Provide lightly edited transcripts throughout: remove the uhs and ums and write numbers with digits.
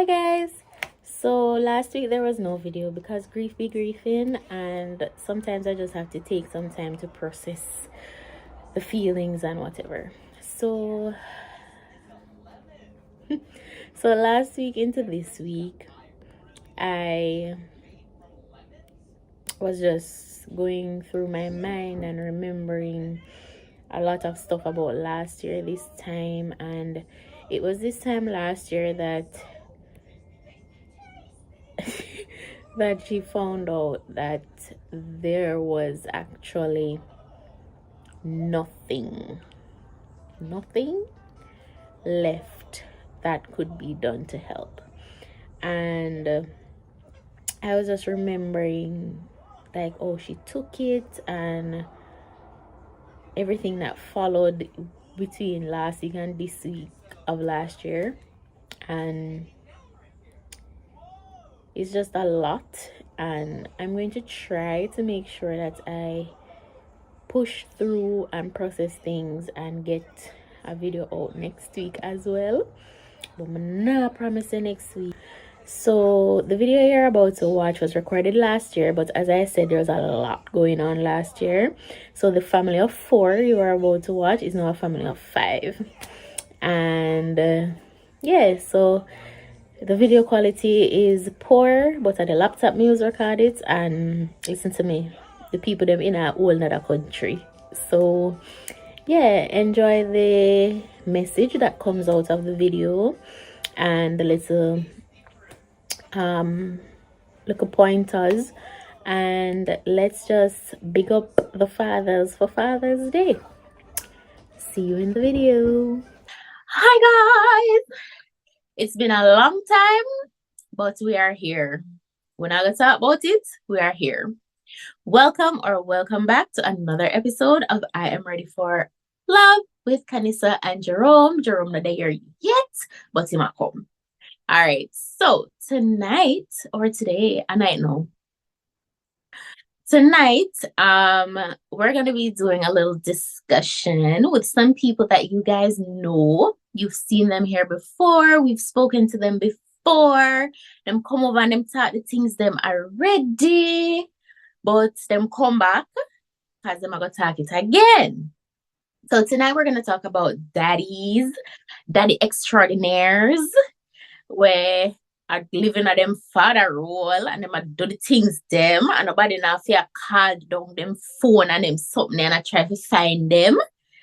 guys. So last week there was no video because grief be griefing, and sometimes I just have to take some time to process the feelings and whatever. So last week into this week, I was just going through my mind and remembering a lot of stuff about last year this time. And it was this time last year that that she found out that there was actually nothing left that could be done to help. And I was just remembering, like, oh, she took it and everything that followed between last week and this week of last year. And it's just a lot, and I'm going to try to make sure that I push through and process things and get a video out next week as well, but I'm not promising next week. So the video you're about to watch was recorded last year, but as I said, there was a lot going on last year. So the family of 4 you are about to watch is now a family of 5. And yeah, so the video quality is poor, but at the laptop me use record it, and listen to me, the people them in a whole another country. So yeah, enjoy the message that comes out of the video and the little pointers, and let's just big up the fathers for Father's Day. See you in the video. Hi guys, it's been a long time, but we are here. We're not gonna talk about it, we are here. Welcome back to another episode of I Am Ready for Love with Kanisa and Jerome. Jerome not there yet, but he might come. All right, so tonight, or today, I might know. Tonight, we're gonna be doing a little discussion with some people that you guys know. You've seen them here before. We've spoken to them before. Them come over and them talk the things them already, but them come back because them are gonna talk it again. So tonight we're gonna talk about daddy extraordinaires, where are living at them father role and them a do the things them, and nobody now feel call down them phone and them something and I try to find them.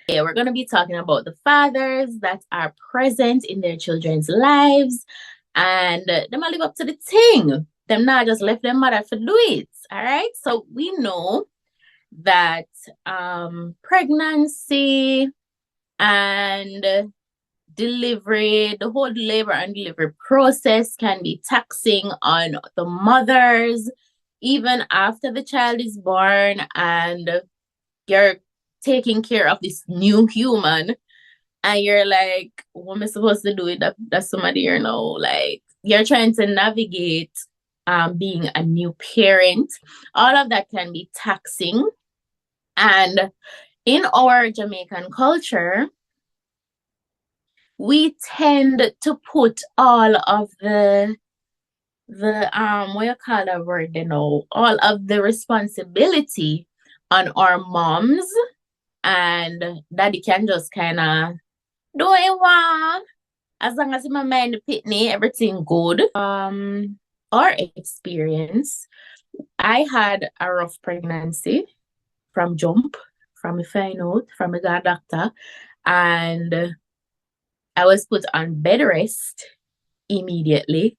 Yeah, we're gonna be talking about the fathers that are present in their children's lives, and them a live up to the thing. Them not just left their mother to do it. All right. So we know that pregnancy and delivery, the whole labor and delivery process can be taxing on the mothers, even after the child is born and you're taking care of this new human, and you're like, what am I supposed to do with that somebody you know? Like, you're trying to navigate being a new parent. All of that can be taxing. And in our Jamaican culture, we tend to put all of the what you call that word, you know, all of the responsibility on our moms, and daddy can just kind of do what you want as long as my mind the pitney, everything good. Our experience, I had a rough pregnancy from jump, from a find out, from a doctor, and I was put on bed rest immediately.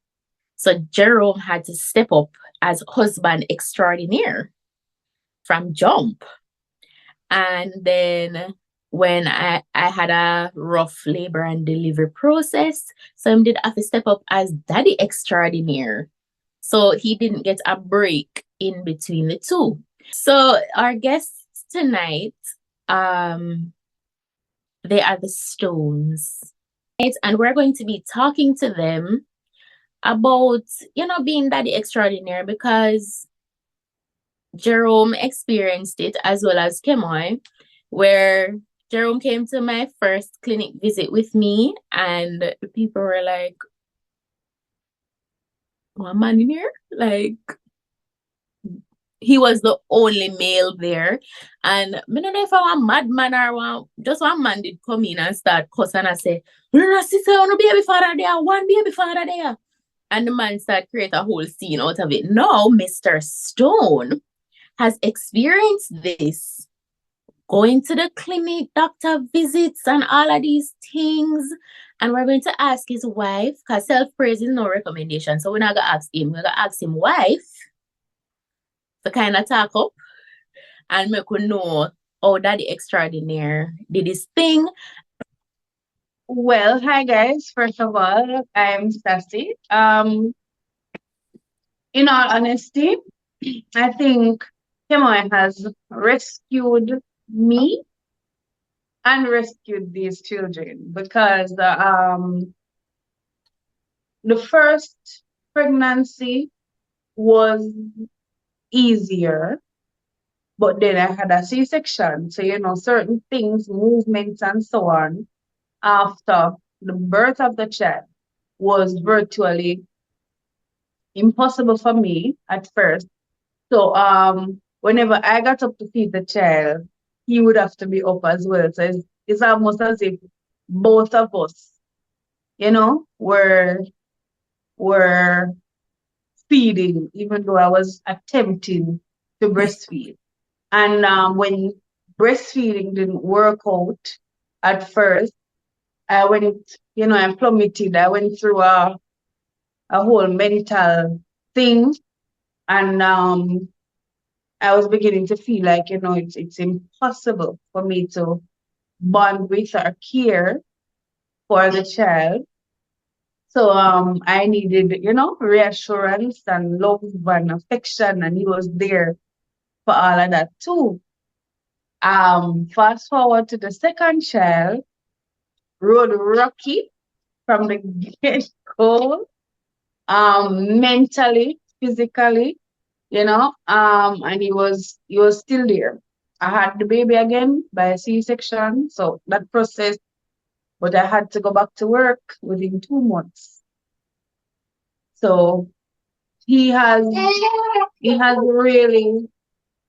So Jerome had to step up as husband extraordinaire from jump. And then when I had a rough labor and delivery process, so I did have to step up as daddy extraordinaire. So he didn't get a break in between the two. So our guests tonight, they are the Stones. And we're going to be talking to them about, you know, being daddy extraordinaire, because Jerome experienced it as well as Kemoy, where Jerome came to my first clinic visit with me and people were like, one man in here? Like, he was the only male there. And I don't know if I want madman or just one man did come in and start cussing and say, no, sister, no baby father there, one baby father there. And the man started create a whole scene out of it. Now, Mr. Stone has experienced this. Going to the clinic, doctor visits, and all of these things. And we're going to ask his wife, because self-praise is no recommendation. So we're not going to ask him. We're going to ask him wife to kind of talk up and make we know how Daddy Extraordinaire did his thing. Well, hi guys. First of all, I'm Sassy. In all honesty, I think Kemoy has rescued me and rescued these children because the first pregnancy was easier, but then I had a C-section. So, certain things, movements, and so on, after the birth of the child was virtually impossible for me at first. So, whenever I got up to feed the child, he would have to be up as well. So it's almost as if both of us, were feeding, even though I was attempting to breastfeed. And when breastfeeding didn't work out at first, I went, I plummeted. I went through a whole mental thing. And I was beginning to feel like, it's impossible for me to bond with or care for the child. So I needed, reassurance and love and affection, and he was there for all of that too. Fast forward to the second child, road rocky from the get-go, mentally, physically, and he was still there. I had the baby again by C-section, so that process, but I had to go back to work within 2 months. So he has really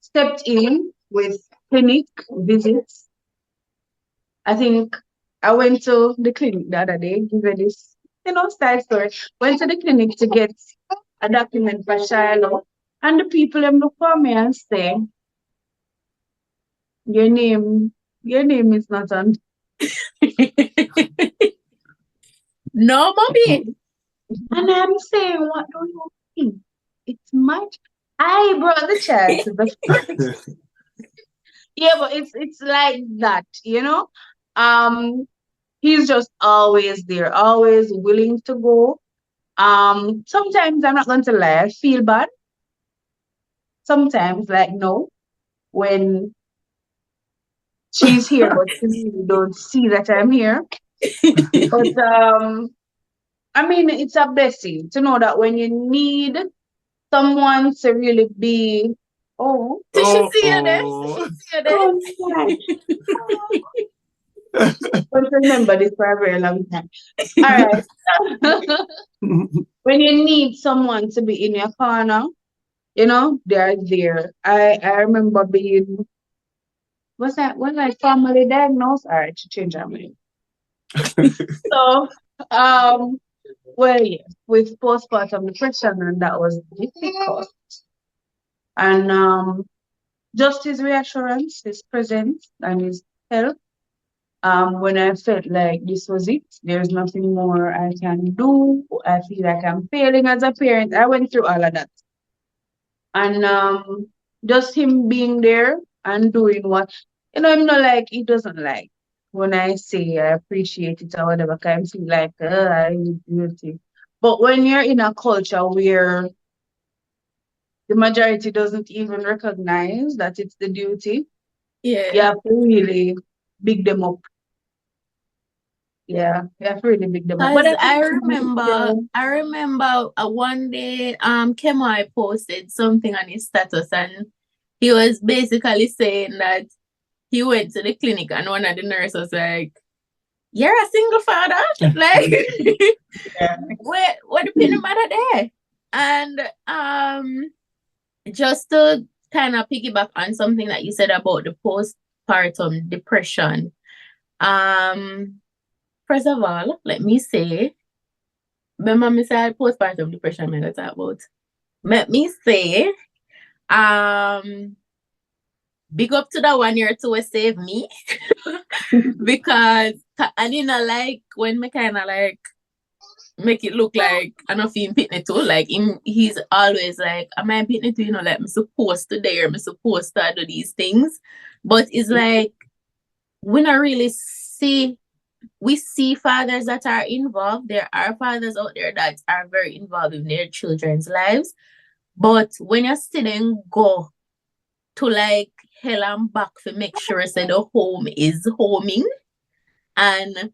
stepped in with clinic visits. I think I went to the clinic the other day, give her this, side story. Went to the clinic to get a document for Shiloh, and the people them look for me and say, your name is not on. No, mommy. And I'm saying, what do you think? It's much. I brought the child to the front. Yeah, but it's like that, He's just always there, always willing to go. Sometimes I'm not going to lie, I feel bad. Sometimes, like, no, when she's here, but you don't see that I'm here. But I mean, it's a blessing to know that when you need someone to really be, to see you there. But remember this for a very long time. All right. When you need someone to be in your corner, they're there. I remember being, was I formally diagnosed? All right, to change our mind. So, well, yeah, with postpartum depression, and that was difficult. And just his reassurance, his presence, and his help. When I felt like this was it, there's nothing more I can do. I feel like I'm failing as a parent. I went through all of that. And just him being there and doing what, I'm not like, he doesn't like when I say I appreciate it or whatever, because I feel like, I guilty. But when you're in a culture where the majority doesn't even recognize that it's the duty, you have to really big them up. Yeah, you have to really big them up. But I remember one day Kemai posted something on his status, and he was basically saying that he went to the clinic and one of the nurses was like, "You're a single father?" Like, what the peanut matter there? And just to kind of piggyback on something that you said about the postpartum depression. Um, First of all, let me say, remember me said postpartum depression I'm gonna talk about. Let me say, um, big up to the 1 year to save me. Because I didn't like when me kind of like make it look like I'm not feeling pitney too. Like he's always like, am I pitney too? You know, like I'm supposed to dare, I'm supposed to do these things. But it's like we not really see we see fathers that are involved. There are fathers out there that are very involved in their children's lives. But when you still then go to like hell and back to make sure say the home is homing, and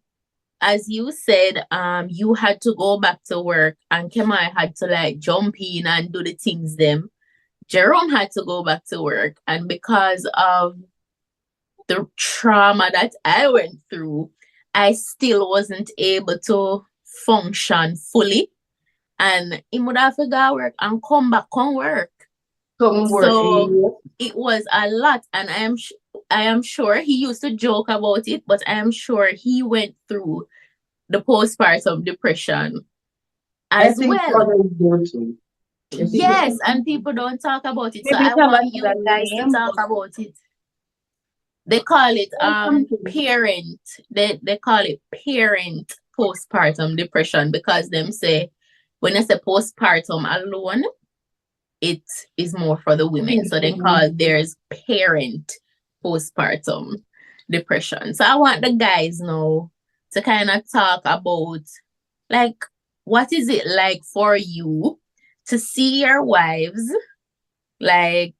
as you said, you had to go back to work and Kemai had to like jump in and do the things them. Jerome had to go back to work, and because of the trauma that I went through, I still wasn't able to function fully. And he would have to go work and come back on work. Come work. So Yeah. it was a lot, and I am sure he used to joke about it, but I am sure he went through the postpartum depression I as think well. fathers do too. I think Yes, and people don't talk about it. So maybe I it's have want you another guys to name, talk but about it. They call it something. parent. They call it parent postpartum depression because them say when I say postpartum alone, it is more for the women. So they call there's parent postpartum depression. So I want the guys now to kind of talk about like what is it like for you to see your wives like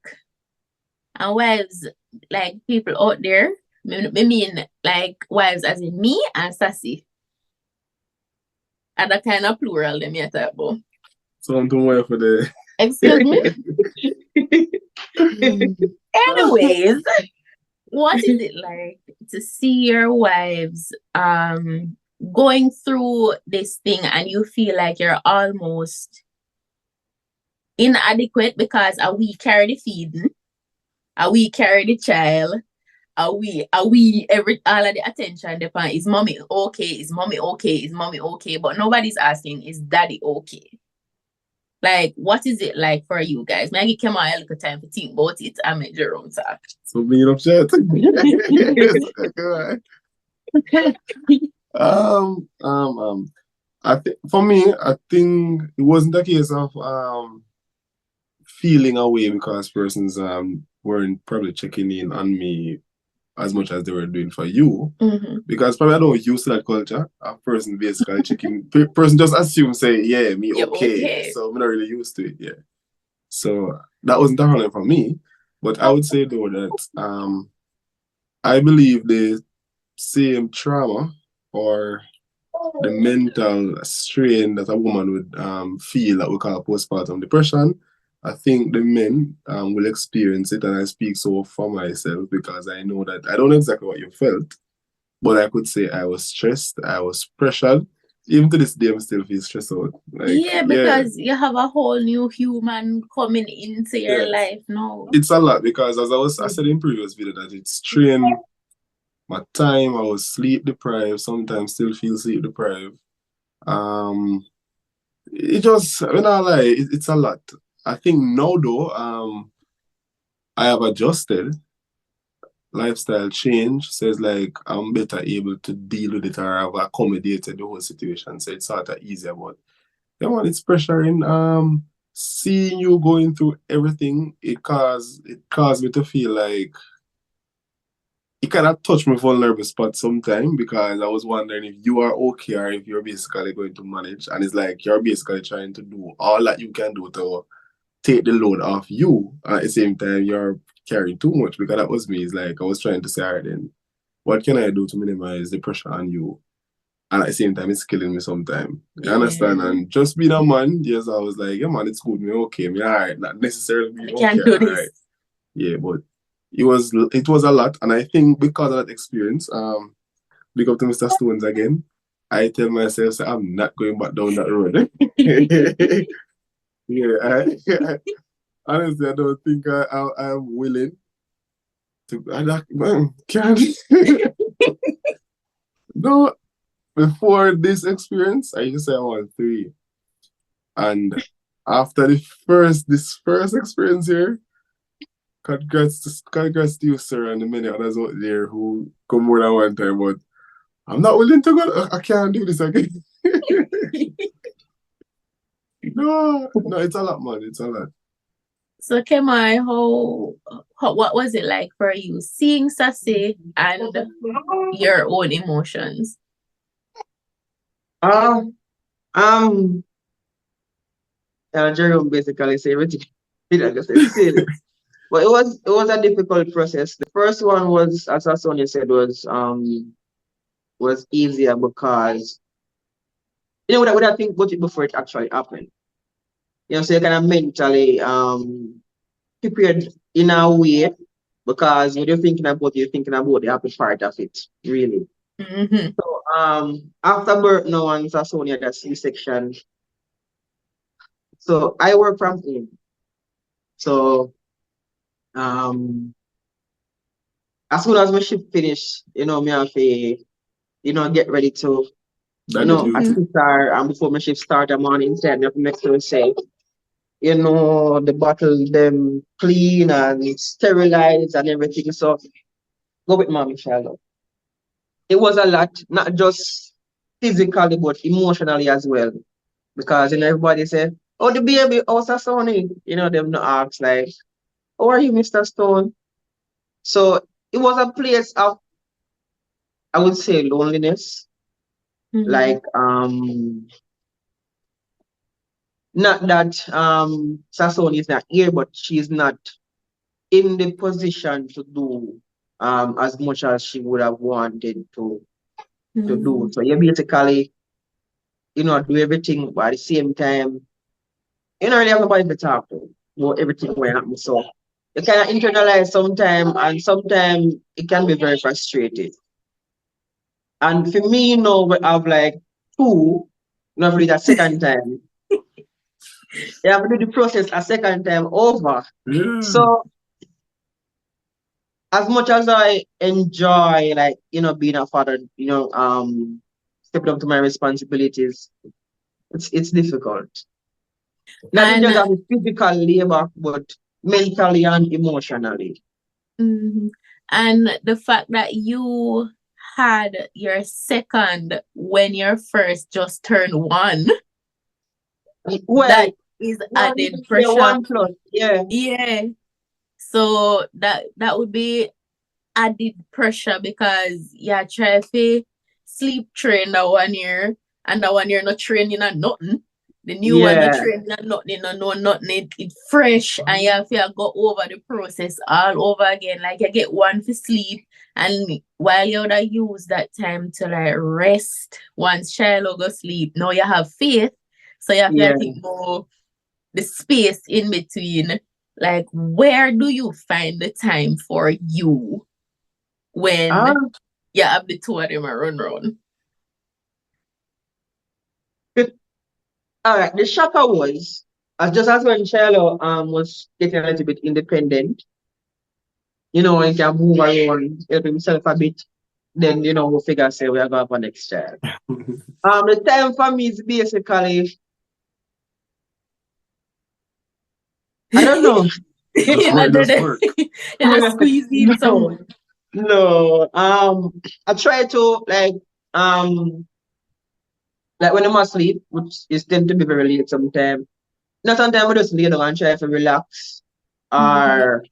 and wives like people out there. I mean like wives as in me and Sassy. And that kind of plural them you talk about. So I'm doing well for the. Excuse me? Anyways, what is it like to see your wives going through this thing and you feel like you're almost inadequate because we carry the feeding, we carry the child, we every all of the attention depend is mommy okay, is mommy okay, is mommy okay, but nobody's asking is daddy okay. Like, what is it like for you guys? Maggie came out a little time to think about it and make your own talk. So being upset. I think for me, I think it wasn't a case of feeling away because persons weren't probably checking in on me as much as they were doing for you. Mm-hmm. Because probably I don't used to that culture. A person basically checking person just assume say, yeah, me okay. So I'm not really used to it, yeah. So that wasn't a problem for me. But I would say though that I believe the same trauma or the mental strain that a woman would feel that we call postpartum depression, I think the men will experience it, and I speak so for myself because I know that I don't know exactly what you felt, but I could say I was stressed, I was pressured. Even to this day, I'm still feel stressed out. Like, yeah, because you have a whole new human coming into your life now. It's a lot because as I said in previous video that it's strained my time. I was sleep deprived, sometimes still feel sleep deprived. It just, when I lie, it's a lot. I think now though, I have adjusted. Lifestyle change says like I'm better able to deal with it or I've accommodated the whole situation. So it's sort of easier. But yeah, man, it's pressuring. Seeing you going through everything, it caused me to feel like it kind of touched my vulnerable spot sometime because I was wondering if you are okay or if you're basically going to manage. And it's like you're basically trying to do all that you can do to take the load off you. At the same time, you're carrying too much because that was me. It's like I was trying to say, all right, then what can I do to minimize the pressure on you? And at the same time, it's killing me sometimes. You understand? And just being a man, yes, I was like, yeah, man, it's good. Me okay. Me all right. Not necessarily me okay. Can't do this. Right. Yeah, but it was a lot. And I think because of that experience, big up to Mr. Stones again. I tell myself, I'm not going back down that road. Yeah, honestly, I don't think I'm willing to. Man, can't. No, before this experience, I used to say I want three. And after this first experience here, congrats to you, sir, and the many others out there who come more than one time, but I'm not willing to go. I can't do this again. No, it's a lot, man. It's a lot. So, Kemai, what was it like for you seeing Sassy and your own emotions? Jerome basically say everything. Like I said, but it was a difficult process. The first one was, as Sonia said, was easier because what I think about it before it actually happened. So you're kind of mentally prepared in a way because when you're thinking about the happy part of it, really. Mm-hmm. So after birth now and Sonia that C-section, so I work from home. So as soon as my shift finish, me have to, get ready to, That is duty. assist her, and before my shift start, I'm on inside, me have to make sure say, the bottle them clean and sterilized and everything. So go with mommy, Charlotte. It was a lot, not just physically, but emotionally as well. Because everybody said, oh, the baby, how's that sounding? Them no ask like, how are you, Mr. Stone? So it was a place of, I would say, loneliness. Like not that Sasson is not here, but she's not in the position to do as much as she would have wanted to do. So you basically, do everything, but at the same time, you don't really have nobody to talk to about everything going happen. So you kind of internalize sometimes, and sometimes it can be very frustrating. And for me, we have like two, not really that second time. You have to do the process a second time over. Yeah. So as much as I enjoy like, being a father, stepping up to my responsibilities, it's difficult. Not just of physical labor, but mentally and emotionally. And the fact that you had your second when your first just turned one, Well, that is added pressure. 1+, yeah. Yeah. So that would be added pressure because you try to sleep train that 1 year and that 1 year not training on nothing. The new one not training on nothing, no know nothing. It's fresh and you have to go over the process all over again. Like you get one for sleep and while you would use that time to like rest once child will go sleep. Now you have faith. So you have to think more the space in between. Like where do you find the time for you when you have the two of them run around? All right, the shocker was, just as when Shiloh was getting a little bit independent, he can move around, help himself a bit, then, we'll figure say we are going for next child. The time for me is basically, I don't know. Just squeeze in some. No. I try to like when I'm asleep, which is tend to be very late sometimes. Not sometimes I just lay down and try to relax. Or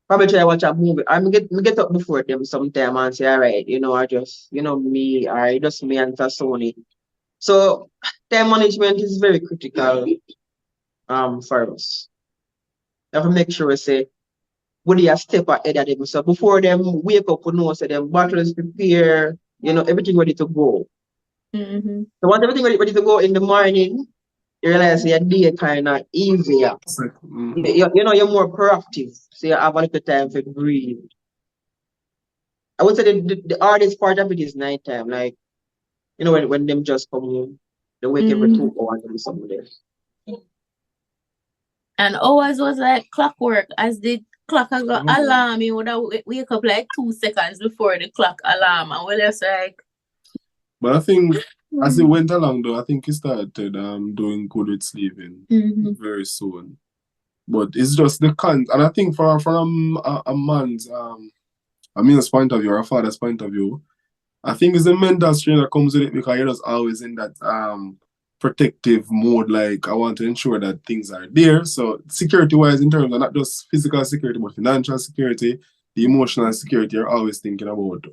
probably try to watch a movie. I get up before them sometime and say, all right, I just, me, or just me and Sony. So time management is very critical for us. You have to make sure we say would they a step ahead of them. So before them wake up, so them bottles prepare, everything ready to go. So once everything ready to go in the morning, you realize your day kind of easier. You're more proactive. So you have a little time to breathe. I would say the hardest part of it is nighttime. Like, when them just come home, they wake every 2 hours and something there. And ours was like clockwork. As the clock I got Mhm. alarm, you would wake up like 2 seconds before the clock alarm. And we're just like, But I think as it mm-hmm. went along though, I think he started doing good with sleeping very soon. But it's just the and I think from a man's a male's point of view or a father's point of view, I think it's the mental strain that comes with it because you're just always in that protective mode. Like I want to ensure that things are there. So security wise, in terms of not just physical security, but financial security, the emotional security, you're always thinking about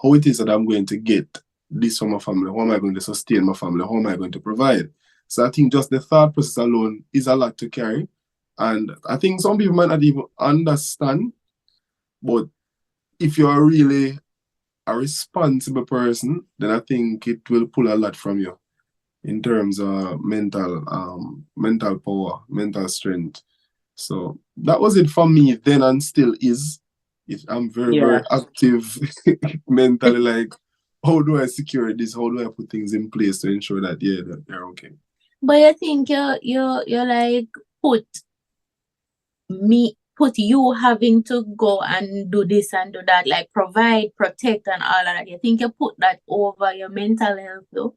how it is that I'm going to get this from my family. How am I going to sustain my family? How am I going to provide? So I think just the thought process alone is a lot to carry. And I think some people might not even understand, but if you're really a responsible person, then I think it will pull a lot from you in terms of mental power, mental strength. So that was it for me then and still is. I'm very, Yeah. very active mentally, like how do I secure this? How do I put things in place to ensure that that they're okay? But I think you're like put you having to go and do this and do that, like provide, protect, and all of that. You think you put that over your mental health, though?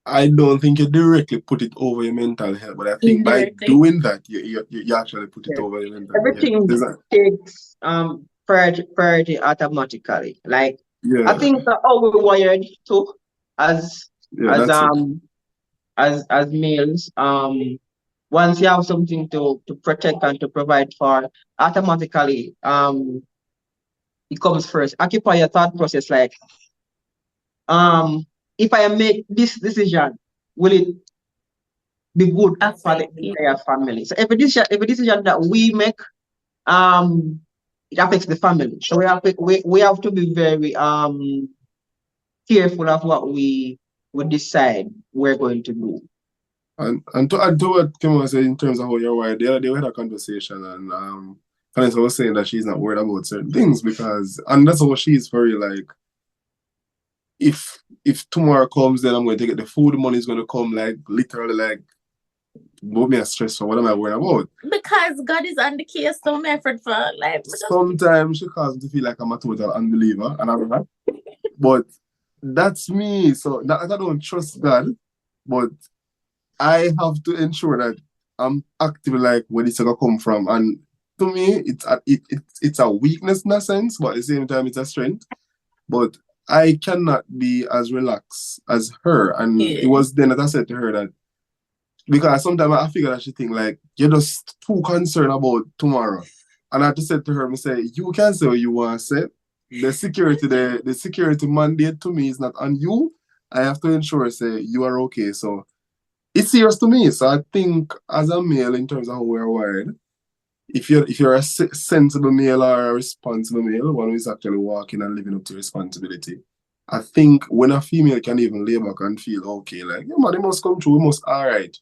I don't think you directly put it over your mental health, but I think by Indirectly. doing that, you actually put it Yeah. over your mental health. Everything takes priority automatically. Like I Yeah, think that how we're wired to as yeah, as that's it. as males. Once you have something to protect and to provide for, automatically it comes first. Occupy your thought process like if I make this decision, will it be good for the Affect you. entire family? So every decision that we make, um it affects the family. So we have to be very careful of what we would decide we're going to do. And to add to what Kim was saying in terms of how you're wired, the other day we had a conversation and Vanessa was saying that she's not worried about certain things because and that's how she is for real. Like if tomorrow comes, then I'm going to get the food, the money is going to come like literally like what me a stress for what am I worried about? Because God is on the case, so my effort for like Sometimes she causes me to feel like I'm a total unbeliever and I'm not. But that's me. So that, I don't trust God, but I have to ensure that I'm active like where it's gonna come from. And to me, it's a weakness in a sense, but at the same time, it's a strength. But I cannot be as relaxed as her. And it was then that I said to her that because sometimes I figure that she think like you're just too concerned about tomorrow. And I have to say to her, I say, you can say what you want to say. The security mandate to me is not on you. I have to ensure say you are okay. So it's serious to me. So I think as a male, in terms of how we're wired, if you're a sensible male or a responsible male, one who is actually walking and living up to responsibility, I think when a female can even lay back and feel okay, like yeah, man, it must come true, it must all right.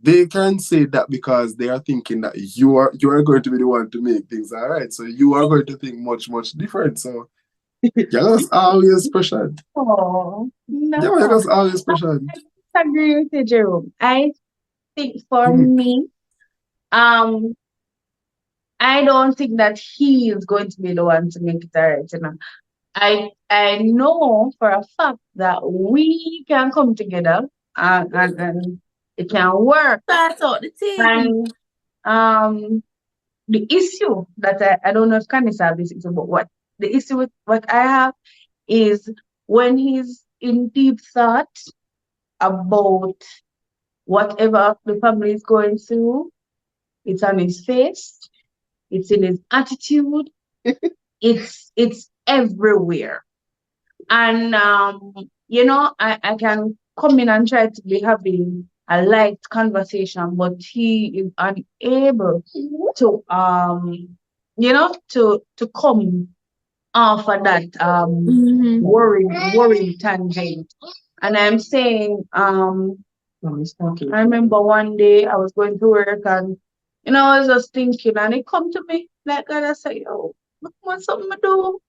They can say that because they are thinking that you are going to be the one to make things all right. So you are going to think much, much different. So you're just always pressured. Oh, Yeah, you're no. just always pressured. I agree with you, Jerome. I think for Mhm. me, um, I don't think that he is going to be the one to make it alright, you know. I know for a fact that we can come together and it can work. start out the thing. And the issue that I don't know if Candice have this issue, but what the issue with what I have is when he's in deep thought about whatever the family is going through, it's on his face, it's in his attitude, it's everywhere. And I can come in and try to be having a light conversation, but he is unable to to come off of that worrying tangent. And I'm saying, I remember one day I was going to work and I was just thinking and it come to me like God, I say, yo, look what something to do.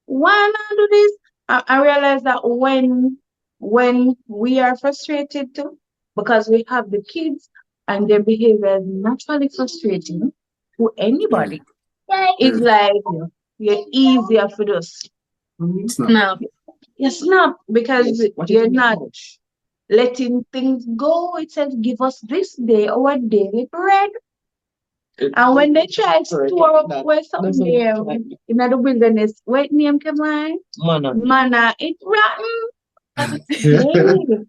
Why not do this? I realized that when we are frustrated too, because we have the kids and their behavior is naturally frustrating to Yeah. anybody. It's Yeah. like you're easier for us. Snap. Now, You snap because you're not letting things go. It says, give us this day our daily bread. And when they try to store up where something there in the wilderness, what name come on? Manna. It's rotten. Daily.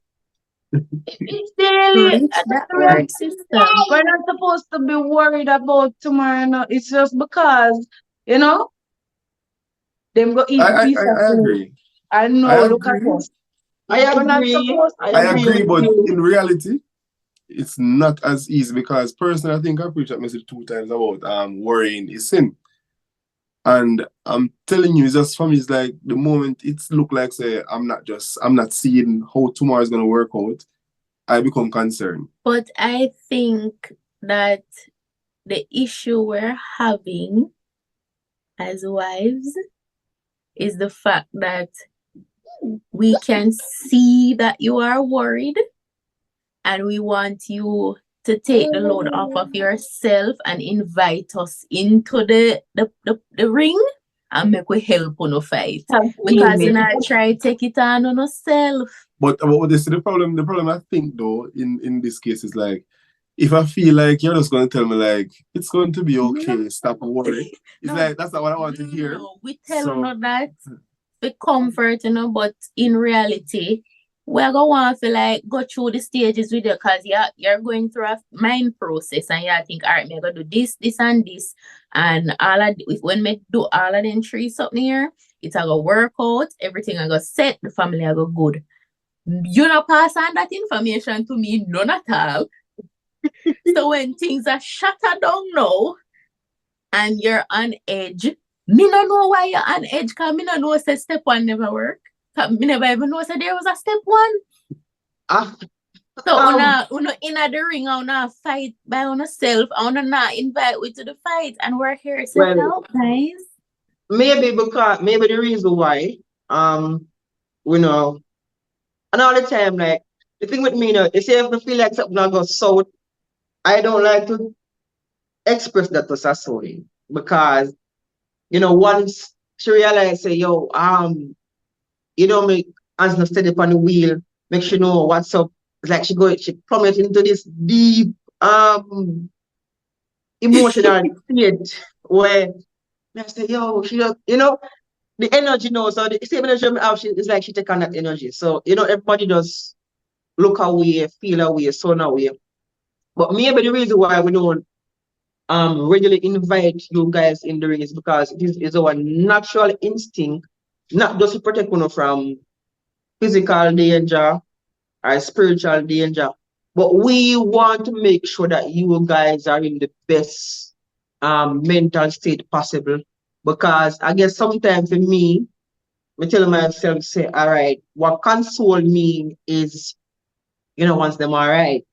It's daily. preach that word, sister. We're not supposed to be worried about tomorrow. No. It's just because, you know, them go eat I, a I, piece I of I food. agree. And I no, look at agree. us. We're not supposed to. I agree, but in reality, it's not as easy because personally, I think I preached that message 2 times about worrying is sin. And I'm telling you, it's just for me, it's like the moment it's look like say I'm not seeing how tomorrow is gonna work out, I become concerned. But I think that the issue we're having as wives is the fact that we can see that you are worried and we want you to take the load off of yourself and invite us into the ring and make we help on the fight. Because you not try to take it on yourself. But what this the problem I think though in this case is like if I feel like you're just gonna tell me like it's going to be okay, stop worrying. It's No. like that's not what I want to hear. No, we tell So- you that for comfort, but in reality, we're going to like go through the stages with you because you're going through a mind process and you think, all right, I'm going to do this, and this. And when we do all of them three something here, it's going to work out, everything going to set, the family going to go good. You not pass on that information to me, none at all. So when things are shattered down now and you're on edge, me no know why you're on edge because me no know say step one never work. Me never even know say there was a step one. So una in the ring, una fight by yourself, una not invite we to the fight, and we're here to help, guys. Maybe the reason why, we know, and all the time, like the thing with me, you say if I feel like something not go south, I don't like to express that to Sasori because, once she realized, say, yo, make hands not steady upon the wheel, make sure know what's up. It's like she plummet into this deep, emotional state where I say, yo, she just, the energy now, so the same energy I have, it's like she take on that energy. So, everybody does look away, feel away, sound away. But maybe the reason why we don't regularly invite you guys in the ring is because this is our natural instinct, not just to protect one from physical danger or spiritual danger, but we want to make sure that you guys are in the best mental state possible. Because I guess sometimes for me, I tell myself, say, all right, what console me is, once them all right.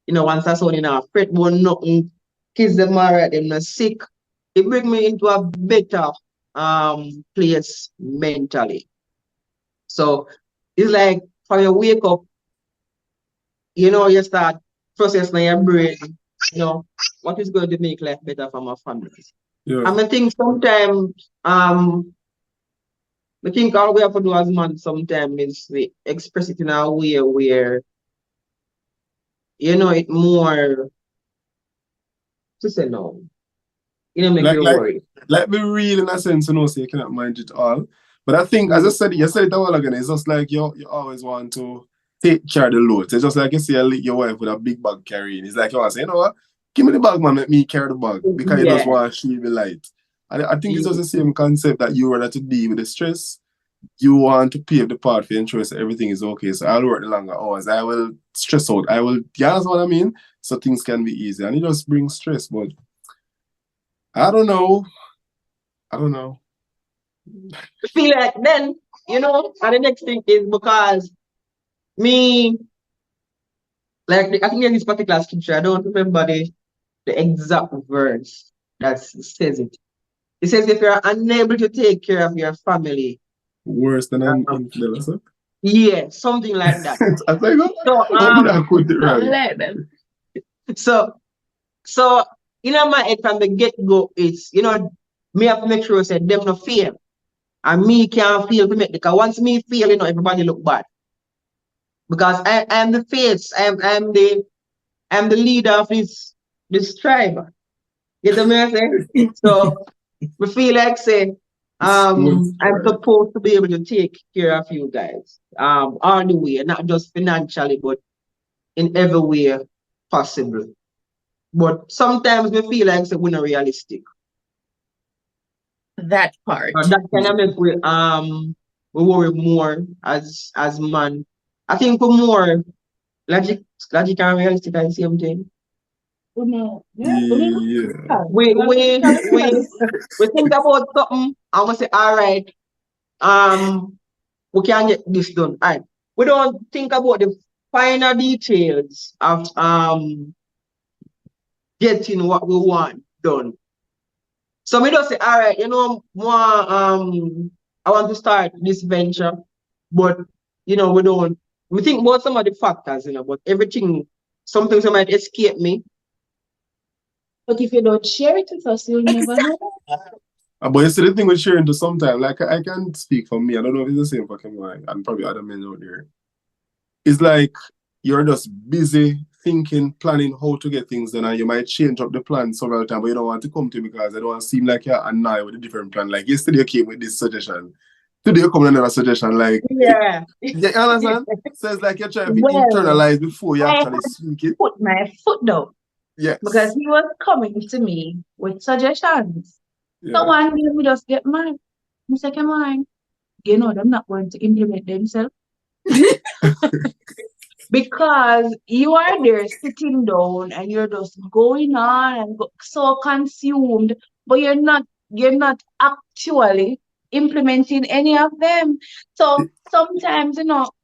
Once I saw fret about nothing, kids them all right, them not sick. It bring me into a better place mentally. So it's like for you wake up, you start processing your brain, what is going to make life better for my family. Yeah. And I think sometimes I think all we have to do as man sometimes is we express it in a way where it more to say no. Make you worry. Like be real in a sense, so you cannot manage it all. But I think, as I said, you said it a while ago, it's just like you always want to take care of the load. It's just like you see your wife with a big bag carrying. It's like you want to say, you know what? Give me the bag, man, let me carry the bag. Because you just want to shield the light. And I think it's just the same concept that you rather to deal with the stress. You want to pave the path for ensure that everything is okay. So I'll work the longer hours. I will stress out. You understand what I mean? So things can be easy. And it just brings stress. But I don't know. I feel like then, and the next thing is because me, like I think in this particular scripture, I don't remember the exact verse that says it. It says if you're unable to take care of your family, worse than an infidel, sir? Yeah, something like that. I think So I put it right. Like them. So in my head from the get-go, it's me have to make sure I say them no fail. And me can't fail to make because once me fail, everybody look bad. Because I am the face, I'm the leader of this tribe. You know what I'm saying? So we feel like say I'm supposed to be able to take care of you guys all the way, not just financially, but in every way possible. But sometimes we feel like say we're not realistic. That part. That kind of make we worry more as man. I think we're more logic and realistic at the same thing. Yeah. We think about something and we say, all right, we can get this done. All right. We don't think about the finer details of getting what we want done. So we just say, all right, more I want to start this venture, but we don't we think about some of the factors, but everything, some things might escape me. But if you don't share it with us, you'll never know. But you see the thing with sharing to sometimes, like I can speak for me, I don't know if it's the same for Kemai and probably other men out there. It's like you're just busy thinking, planning how to get things done, and you might change up the plan several times, but you don't want to come to me because I don't want to seem like you're annoyed with a different plan. Like yesterday you came with this suggestion. Today you come with another suggestion. Like Yeah. you understand? So it's like you're trying to Well, internalize before you I actually had speak it. put my foot down Yes. because he was coming to me with suggestions. Yeah. So one day we just get mad. I said, come on, they're not going to implement themselves. Because you are there sitting down and you're just going on and so consumed, but you're not actually implementing any of them. So sometimes,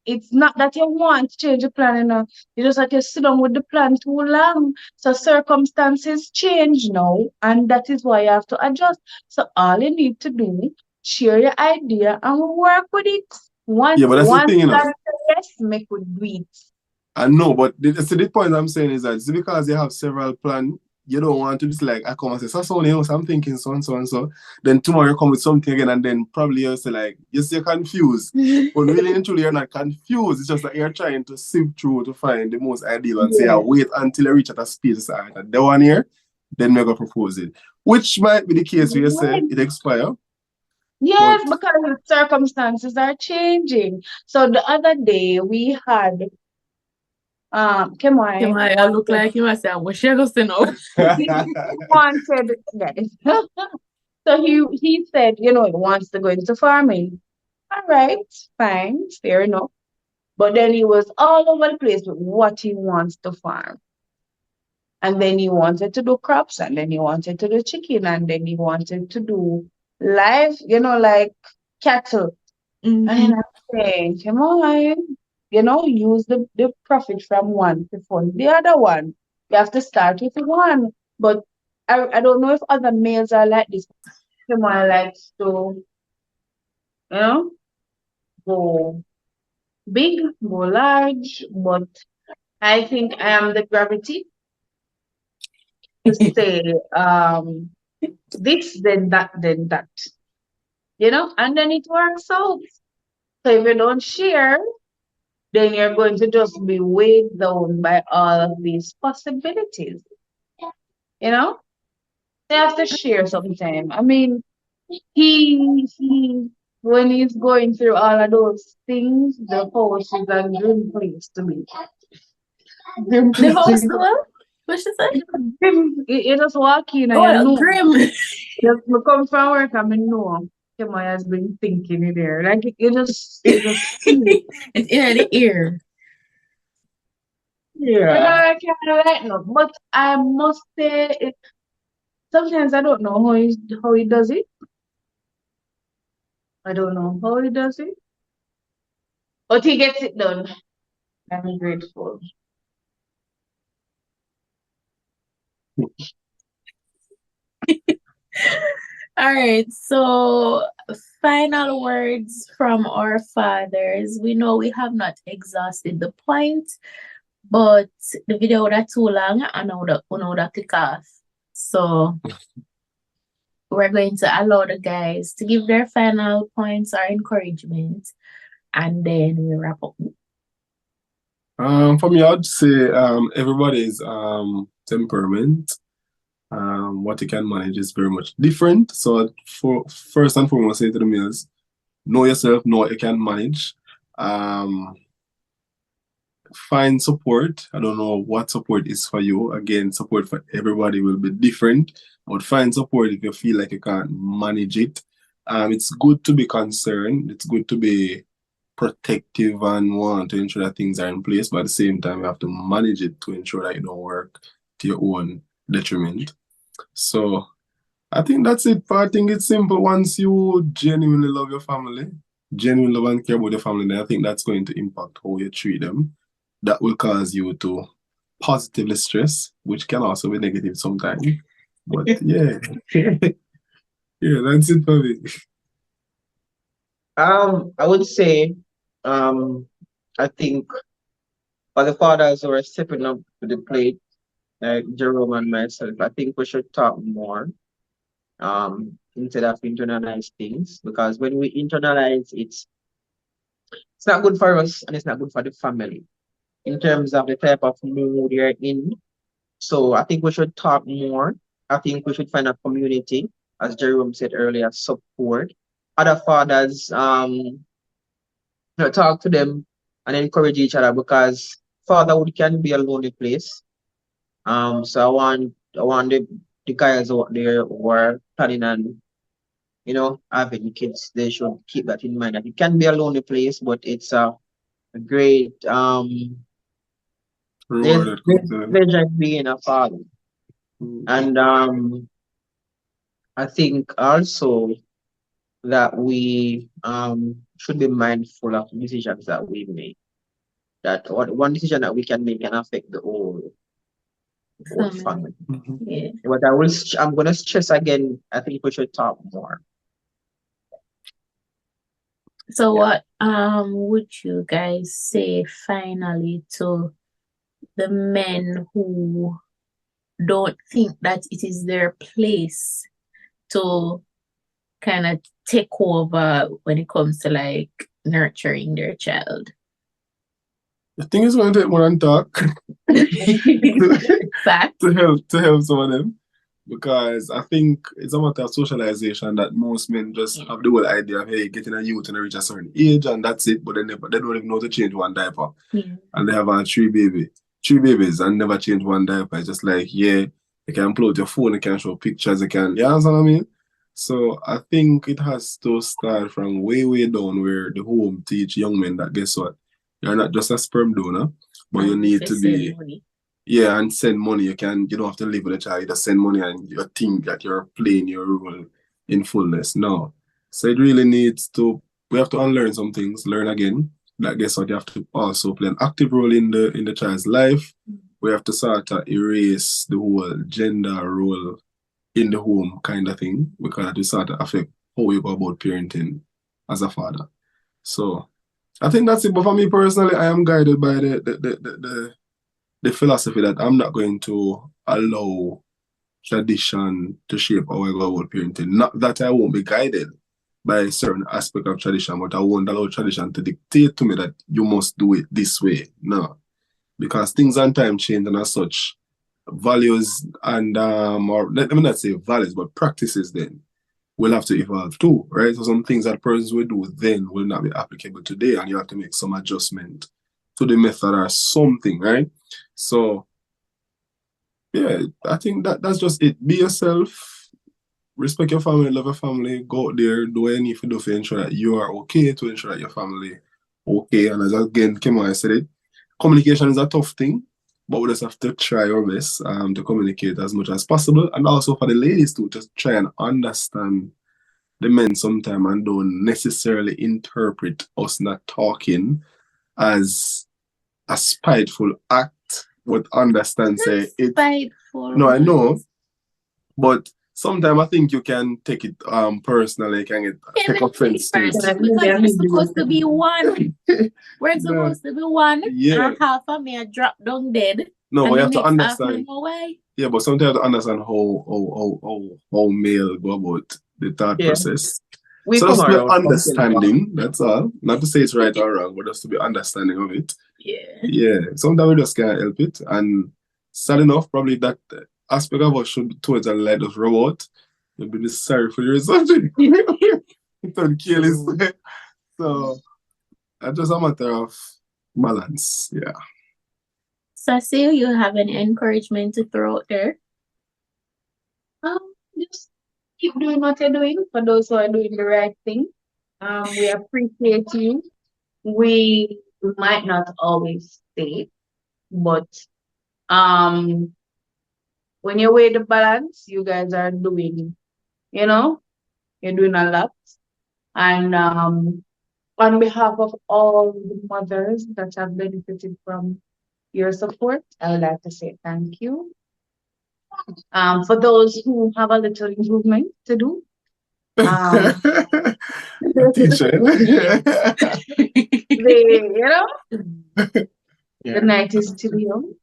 it's not that you want to change the plan, you just have to sit down with the plan too long. So circumstances change now, and that is why you have to adjust. So all you need to do, share your idea and work with it. Once Yeah, but that's the thing, that yes, make we do it. I know, but the point I'm saying is that it's because you have several plans, you don't want to just like, I come and say, so I'm thinking so and so and so. Then tomorrow you come with something again, and then probably you'll say, like, yes, you're confused. But really and truly, you're not confused. It's just that you're trying to sift through to find the most ideal and say, I wait until you reach at a space. At the one here, then we're going to propose it. Which might be the case where you say it expire. Yes, because circumstances are changing. So the other day we had Kemai I look like him. I say, I wish I was to know. wanted guys. So he said, he wants to go into farming. All right, fine, fair enough. But then he was all over the place with what he wants to farm. And then he wanted to do crops, and then he wanted to do chicken, and then he wanted to do live, like cattle. Mhm. And I'm saying, come on, use the profit from one to fund the other one. You have to start with one. But I don't know if other males are like this. Someone likes to, go big, go large, but I think I am the gravity to say, this, then that, then that. And then it works out. So if you don't share, then you're going to just be weighed down by all of these possibilities. They have to share sometime. I mean, he when he's going through all of those things, the house is a grim place to be. Grim The place to host, be. what? What she say? You just walk in and Oh, grim. Just me come from work and I know Kemai has been thinking in there. Like you just It's in the ear. I can't like no, but I must say sometimes I don't know how he does it. I don't know how he does it. But he gets it done. I'm grateful. All right, so final words from our fathers. We know we have not exhausted the point, but the video would too long and I would click off. So we're going to allow the guys to give their final points or encouragement, and then we wrap up. For me, I'd say everybody's temperament, what you can manage is very much different. So for first and foremost, say to the males, know yourself, know what you can manage. Find support. I don't know what support is for you. Again, support for everybody will be different, but find support if you feel like you can't manage it. It's good to be concerned. It's good to be protective and want to ensure that things are in place, but at the same time, you have to manage it to ensure that you don't work to your own detriment. So I think that's it. But I think it's simple. Once you genuinely love your family, genuinely love and care about your family, then I think that's going to impact how you treat them. That will cause you to positively stress, which can also be negative sometimes. But yeah, yeah, that's it for me. I would say, I think for the fathers who are stepping up to the plate, like Jerome and myself, I think we should talk more, instead of internalize things, because when we internalize, it's not good for us and it's not good for the family in terms of the type of mood you're in. So I think we should talk more. I think we should find a community, as Jerome said earlier, support other fathers, talk to them and encourage each other, because fatherhood can be a lonely place. So I want the guys out there who are planning on, having kids, they should keep that in mind, that it can be a lonely place, but it's a great there's Reward that there's comes in. pleasure in being a father. And I think also that we should be mindful of decisions that we make. That one decision that we can make can affect the whole family. Mhm. Yeah. But I'm gonna stress again, I think we should talk more. So Yeah. what would you guys say finally to the men who don't think that it is their place to kind of take over when it comes to like nurturing their child? I think it's going to take more than talk Fact. to help some of them, because I think it's a matter of socialization that most men just have the whole idea of, hey, getting a youth and they reach a certain age and that's it, but they don't even know to change one diaper. Yeah. And they have three babies and never change one diaper. It's just like, yeah, you can upload your phone, you can show pictures, you can, you understand what I mean? So I think it has to start from way, way down, where the home teach young men that, guess what? You're not just a sperm donor, but you need to be, yeah, and send money. You don't have to live with a child. You just send money and you think that you're playing your role in fullness. No. So it really needs to, we have to unlearn some things, learn again. That, guess what? You have to also play an active role in the child's life. We have to sort of erase the whole gender role in the home kind of thing, because it sort of affect how we go about parenting as a father. So I think that's it. But for me personally, I am guided by the philosophy that I'm not going to allow tradition to shape how I go about parenting. Not that I won't be guided by a certain aspect of tradition, but I won't allow tradition to dictate to me that you must do it this way. No. Because things and time change, and as such, values and or let me not say values, but practices then will have to evolve too, right? So some things that persons will do then will not be applicable today, and you have to make some adjustment to the method or something, right? So yeah, I think that's just it. Be yourself, respect your family, love your family, go out there, do what you need to do to ensure that you are okay, to ensure that your family okay. And as again, Kim, I said it, communication is a tough thing, but we just have to try our best to communicate as much as possible. And also for the ladies to just try and understand the men sometimes and don't necessarily interpret us not talking as a spiteful act, but understand, say it. Spiteful. No, I know, but sometimes I think you can take it personally, take offense to it. Because we're supposed to be one. We're No. supposed to be one. Yeah. And half of me are dropped down dead. No, and but you the have to next half me understand. know why. Yeah, but sometimes you have to understand how male go about the thought Yeah. process. We So come just be around. understanding, that's all. Not to say it's right or wrong, but just to be understanding of it. Yeah. Yeah, sometimes we just can't help it. And sad enough, probably that aspect of us should be towards and let us robot. You'll be sorry for the result. Don't kill us. So it's just a matter of balance. Yeah. Cecile, you have any encouragement to throw out there? Just keep doing what you're doing for those who are doing the right thing. We appreciate you. We might not always say it, but when you weigh the balance, you guys are doing, you're doing a lot. And on behalf of all the mothers that have benefited from your support, I would like to say thank you. For those who have a little improvement to do, Teacher. the night is still young.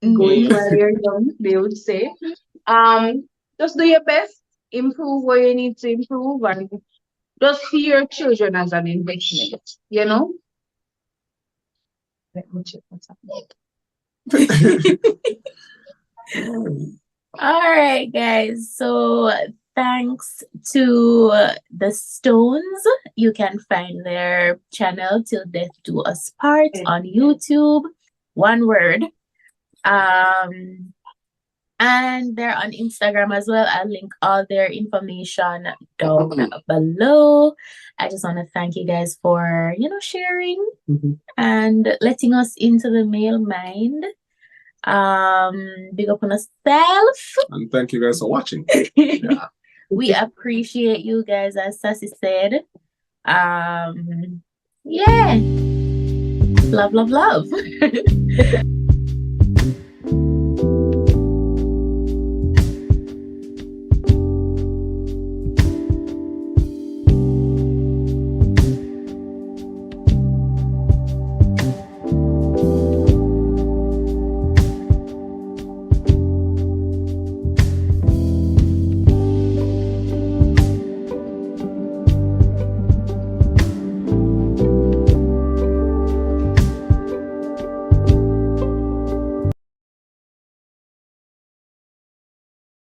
Go it while you're young, they would say. Just do your best, improve where you need to improve, and just see your children as an investment, Let me check what's happening. All right, guys. So thanks to the Stones. You can find their channel Till Death Do Us Part on YouTube. One word. And they're on Instagram as well. I'll link all their information down below. I just want to thank you guys for, sharing and letting us into the male mind. Big up on yourself. And thank you guys for watching. Yeah. We appreciate you guys, as Sassy said. Yeah. Love, love, love.